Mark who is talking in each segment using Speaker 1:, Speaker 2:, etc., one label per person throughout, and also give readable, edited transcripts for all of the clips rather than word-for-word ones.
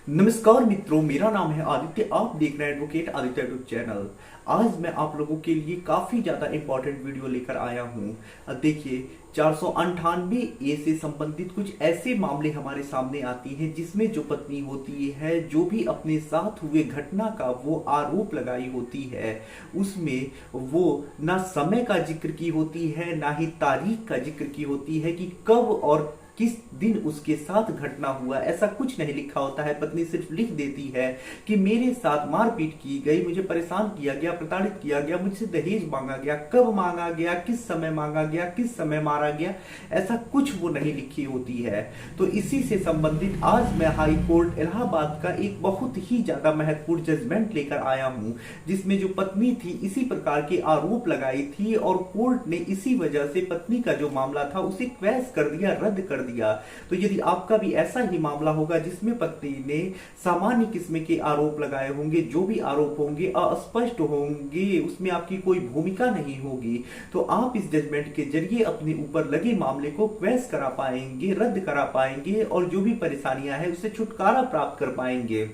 Speaker 1: नमस्कार मित्रों, मेरा नाम है आदित्य। आप देख रहे हैं एडवोकेट आदित्य यूट्यूब चैनल। आज मैं आप लोगों के लिए काफी ज्यादा इंपॉर्टेंट वीडियो लेकर आया हूँ। देखिए, 498 ए से संबंधित कुछ ऐसे मामले हमारे सामने आती हैं जिसमें जो पत्नी होती है, जो भी अपने साथ हुए घटना का वो आरोप लगाई होती है, उसमें वो ना समय का जिक्र की होती है, ना ही तारीख का जिक्र की होती है कि कब और किस दिन उसके साथ घटना हुआ। ऐसा कुछ नहीं लिखा होता है। पत्नी सिर्फ लिख देती है कि मेरे साथ मारपीट की गई, मुझे परेशान किया गया, प्रताड़ित किया गया, मुझसे दहेज मांगा गया, कब मांगा गया, किस समय मांगा गया, किस समय मारा गया, ऐसा कुछ वो नहीं लिखी होती है। तो इसी से संबंधित आज मैं हाई कोर्ट इलाहाबाद का एक बहुत ही ज्यादा महत्वपूर्ण जजमेंट लेकर आया हूं, जिसमें जो पत्नी थी इसी प्रकार के आरोप लगाई थी और कोर्ट ने इसी वजह से पत्नी का जो मामला था उसे क्वैश कर दिया, रद्द कर दिया। तो यदि आपका भी ऐसा ही मामला होगा जिसमें पत्नी ने सामान्य किस्म के आरोप लगाए होंगे, जो भी आरोप होंगे अस्पष्ट होंगे, उसमें आपकी कोई भूमिका नहीं होगी, तो आप इस जजमेंट के जरिए अपने ऊपर लगे मामले को क्वैश करा पाएंगे, रद्द करा पाएंगे और जो भी परेशानियां हैं उससे छुटकारा प्राप्त कर पाएंगे।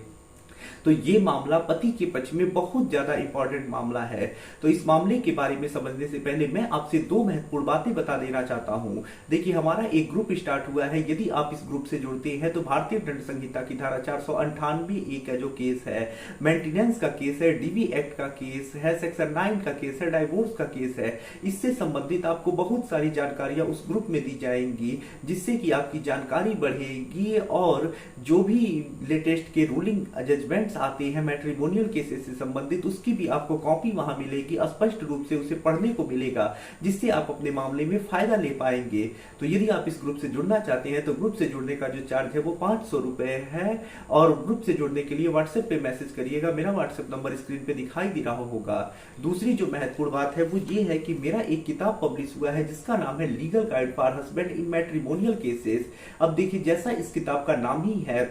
Speaker 1: तो ये मामला पति के पक्ष में बहुत ज्यादा इंपॉर्टेंट मामला है। तो इस मामले के बारे में समझने से पहले मैं आपसे दो महत्वपूर्ण बातें बता देना चाहता हूं। देखिए, हमारा एक ग्रुप स्टार्ट हुआ है। यदि आप इस ग्रुप से जुड़ते हैं तो भारतीय दंड संहिता की धारा 498 ए का जो केस है, मेंटेनेंस का केस है, डीवी एक्ट का केस है, सेक्शन 9 का केस है, डाइवोर्स का केस है, इससे संबंधित आपको बहुत सारी जानकारियां उस ग्रुप में दी जाएंगी, जिससे कि आपकी जानकारी बढ़ेगी और जो भी लेटेस्ट के रूलिंग जजमेंट आते हैं मैट्रिमोनियल केसेस से संबंधित, उसकी भी आपको कॉपी वहां मिलेगी, स्पष्ट रूप से उसे पढ़ने को मिलेगा, जिससे आप अपने मामले में फायदा ले पाएंगे। तो यदि आप इस ग्रुप से जुड़ना चाहते हैं तो ग्रुप से जुड़ने का जो चार्ज है वो 500 रुपए है और ग्रुप से जुड़ने के लिए व्हाट्सएप पे मैसेज करिएगा। मेरा व्हाट्सएप नंबर स्क्रीन पे दिखाई दे रहा होगा। दूसरी जो महत्वपूर्ण बात है वो ये है कि मेरा एक किताब पब्लिश हुआ है जिसका नाम है legal guide for husband in matrimonial cases. अब देखिए, जैसा इस किताब का नाम ही है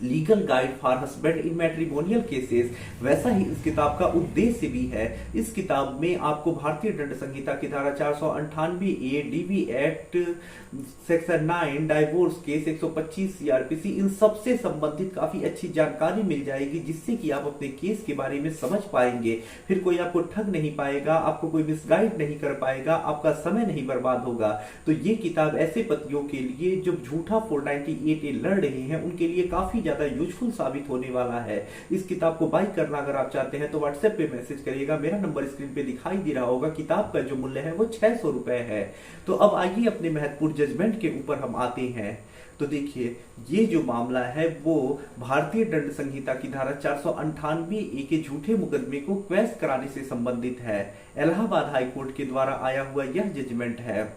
Speaker 1: legal guide for husband in matrimonial cases, वैसा ही इस किताब का उद्देश्य भी है। इस किताब में आपको भारतीय दंड संहिता की धारा 498 A, DV act, section 9, divorce case, 125 CrPC, इन सबसे संबंधित काफी अच्छी जानकारी मिल जाएगी, जिससे कि आप अपने केस के बारे में समझ पाएंगे। फिर कोई आपको ठग नहीं पाएगा, आपको कोई मिसगाइड नहीं कर पाएगा, आपका समय नहीं बर्बाद होगा। तो ये किताब ऐसे पतियों के लिए जो झूठा 498 लड़ रहे हैं उनके लिए काफी ज्यादा यूजफुल साबित होने वाला है। इस किताब को बाय करना अगर आप चाहते हैं तो व्हाट्सएप पे मैसेज करिएगा। मेरा नंबर स्क्रीन पे दिखाई दे रहा होगा। किताब का जो मूल्य है वो 600 रुपए है। तो अब आइए अपने महत्वपूर्ण जजमेंट के ऊपर हम आते हैं। तो देखिए, ये जो मामला है वो भारतीय दंड संहिता की धारा 498 ए के झूठे मुकदमे को क्वैश कराने से संबंधित है। इलाहाबाद हाई कोर्ट के द्वारा आया हुआ यह जजमेंट है।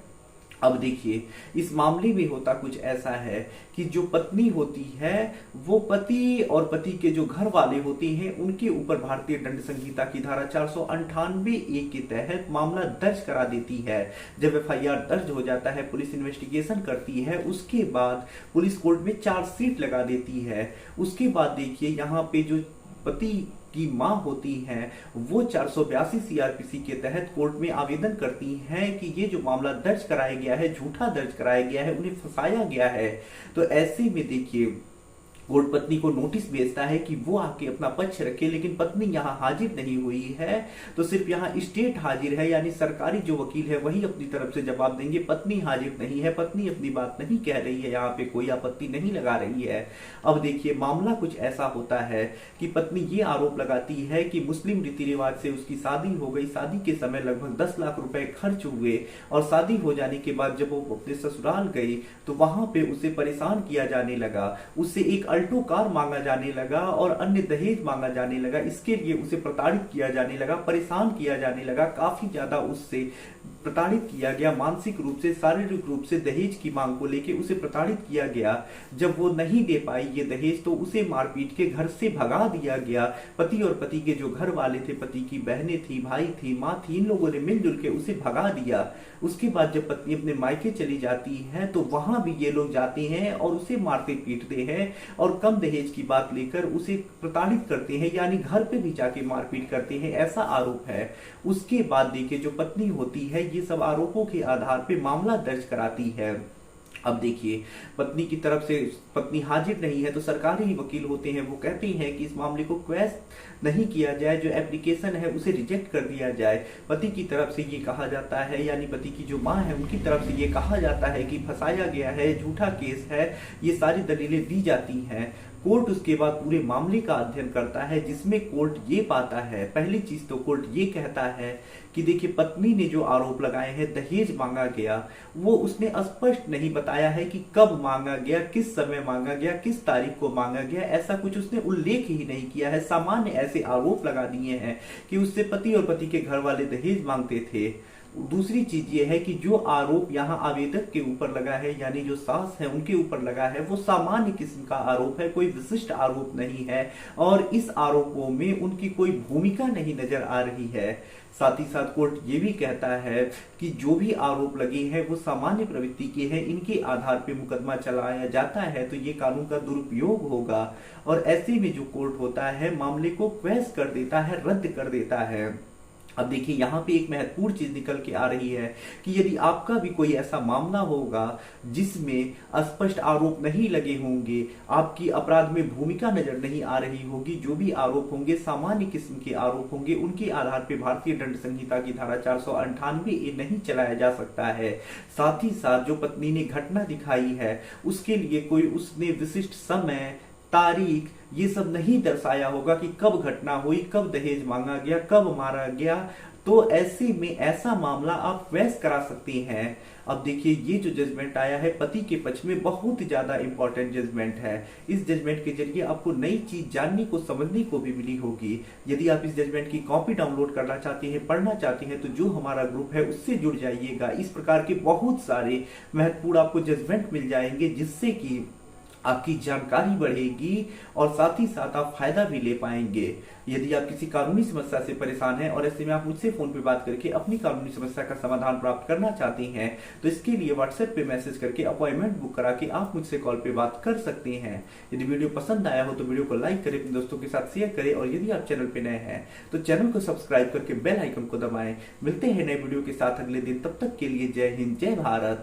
Speaker 1: अब देखिए, इस मामले में होता कुछ ऐसा है कि जो पत्नी होती है वो पति और पति के जो घर वाले होते हैं उनके ऊपर भारतीय दंड संहिता की धारा 498 ए के तहत मामला दर्ज करा देती है। जब एफआईआर दर्ज हो जाता है, पुलिस इन्वेस्टिगेशन करती है, उसके बाद पुलिस कोर्ट में चार्जशीट लगा देती है। उसके बाद देखिए, यहाँ पे जो पति की मां होती हैं वो 482 सीआरपीसी के तहत कोर्ट में आवेदन करती हैं कि ये जो मामला दर्ज कराया गया है, झूठा दर्ज कराया गया है, उन्हें फंसाया गया है। तो ऐसे में देखिए, कोर्ट पत्नी को नोटिस भेजता है कि वो आके अपना पक्ष रखे, लेकिन पत्नी यहाँ हाजिर नहीं हुई है। तो सिर्फ यहाँ स्टेट हाजिर है, यानी सरकारी जो वकील है वही अपनी तरफ से जवाब देंगे। पत्नी हाजिर नहीं है, पत्नी अपनी बात नहीं कह रही है, यहाँ पे कोई आपत्ति नहीं लगा रही है। अब देखिए, मामला कुछ ऐसा होता है कि पत्नी ये आरोप लगाती है कि मुस्लिम रीति रिवाज से उसकी शादी हो गई। शादी के समय लगभग 10 लाख रुपए खर्च हुए और शादी हो जाने के बाद जब वो अपने ससुराल गई तो वहां पे उसे परेशान किया जाने लगा, उससे एक अल्टो कार मांगा जाने लगा और अन्य दहेज मांगा जाने लगा। इसके लिए उसे प्रताड़ित किया जाने लगा, परेशान किया जाने लगा, काफी ज्यादा उससे प्रताड़ित किया गया। मानसिक रूप से, शारीरिक रूप से दहेज की मांग को लेकर उसे प्रताड़ित किया गया। जब वो नहीं दे पाई ये दहेज तो उसे मारपीट के घर से भगा दिया गया। पति और पति के जो घर वाले थे, पति की बहनें थी, भाई थी, माँ थी, इन लोगों ने मिलजुल के उसे भगा दिया। उसके बाद जब पत्नी अपने मायके चली जाती है तो वहां भी ये लोग जाते हैं और उसे मारते पीटते हैं और कम दहेज की बात लेकर उसे प्रताड़ित करते हैं, यानी घर पे भी जाके मारपीट करते हैं, ऐसा आरोप है। उसके बाद देखिए, जो पत्नी होती है ये सब आरोपों के आधार पे मामला दर्ज कराती है अब देखिए, पत्नी की तरफ से पत्नी हाजिर नहीं है तो सरकारी वकील होते हैं, वो कहते हैं कि इस मामले को क्वैश नहीं किया जाए, जो एप्लीकेशन है उसे रिजेक्ट कर दिया जाए। पति की तरफ से ये कहा जाता है, यानी पति की जो माँ है उनकी तरफ से ये कहा जाता है कि फंसाया गया है, झूठा केस है, ये सारी दलीलें दी जाती हैं। कोर्ट उसके बाद पूरे मामले का अध्ययन करता है, जिसमें कोर्ट ये पाता है, पहली चीज तो कोर्ट ये कहता है कि देखिए, पत्नी ने जो आरोप लगाए हैं दहेज मांगा गया, वो उसने स्पष्ट नहीं बताया है कि कब मांगा गया, किस समय मांगा गया, किस तारीख को मांगा गया, ऐसा कुछ उसने उल्लेख ही नहीं किया है। सामान्य ऐसे आरोप लगा दिए हैं कि उससे पति और पति के घर वाले दहेज मांगते थे। दूसरी चीज ये है कि जो आरोप यहाँ आवेदक के ऊपर लगा है, यानी जो सास है उनके ऊपर लगा है, वो सामान्य किस्म का आरोप है, कोई विशिष्ट आरोप नहीं है और इस आरोपों में उनकी कोई भूमिका नहीं नजर आ रही है। साथ ही साथ कोर्ट ये भी कहता है कि जो भी आरोप लगे हैं वो सामान्य प्रवृत्ति के हैं, इनके आधार पर मुकदमा चलाया जाता है तो ये कानून का दुरुपयोग होगा और ऐसे में जो कोर्ट होता है मामले को क्वैश कर देता है, रद्द कर देता है। अब देखिए, यहाँ पे एक महत्वपूर्ण चीज निकल के आ रही है कि यदि आपका भी कोई ऐसा मामला होगा जिसमें स्पष्ट आरोप नहीं लगे होंगे, आपकी अपराध में भूमिका नजर नहीं आ रही होगी, जो भी आरोप होंगे सामान्य किस्म के आरोप होंगे, उनके आधार पर भारतीय दंड संहिता की धारा 498 नहीं चलाया जा सकता है। साथ ही साथ जो पत्नी ने घटना दिखाई है उसके लिए कोई उसने विशिष्ट समय, तारीख, ये सब नहीं दर्शाया होगा कि कब घटना हुई, कब दहेज मांगा गया, कब मारा गया, तो ऐसे में ऐसा मामला आप क्वैश करा सकते हैं। अब देखिए, ये जो जजमेंट आया है पति के पक्ष में बहुत ज्यादा इंपॉर्टेंट जजमेंट है। इस जजमेंट के जरिए आपको नई चीज जानने को, समझने को भी मिली होगी। यदि आप इस जजमेंट की कॉपी डाउनलोड करना चाहते हैं, पढ़ना चाहते हैं, तो जो हमारा ग्रुप है उससे जुड़ जाइएगा। इस प्रकार के बहुत सारे महत्वपूर्ण आपको जजमेंट मिल जाएंगे, जिससे कि आपकी जानकारी बढ़ेगी और साथ ही साथ आप फायदा भी ले पाएंगे। यदि आप किसी कानूनी समस्या से परेशान हैं और ऐसे में आप मुझसे फोन पे बात करके अपनी कानूनी समस्या का समाधान प्राप्त करना चाहते हैं, तो इसके लिए व्हाट्सएप पे मैसेज करके अपॉइंटमेंट बुक करा के आप मुझसे कॉल पे बात कर सकते हैं। यदि वीडियो पसंद आया हो तो वीडियो को लाइक करें, अपने दोस्तों के साथ शेयर करें और यदि आप चैनल पे नए हैं तो चैनल को सब्सक्राइब करके बेल आइकन को दबाएं। मिलते हैं नए वीडियो के साथ अगले दिन, तब तक के लिए जय हिंद, जय भारत।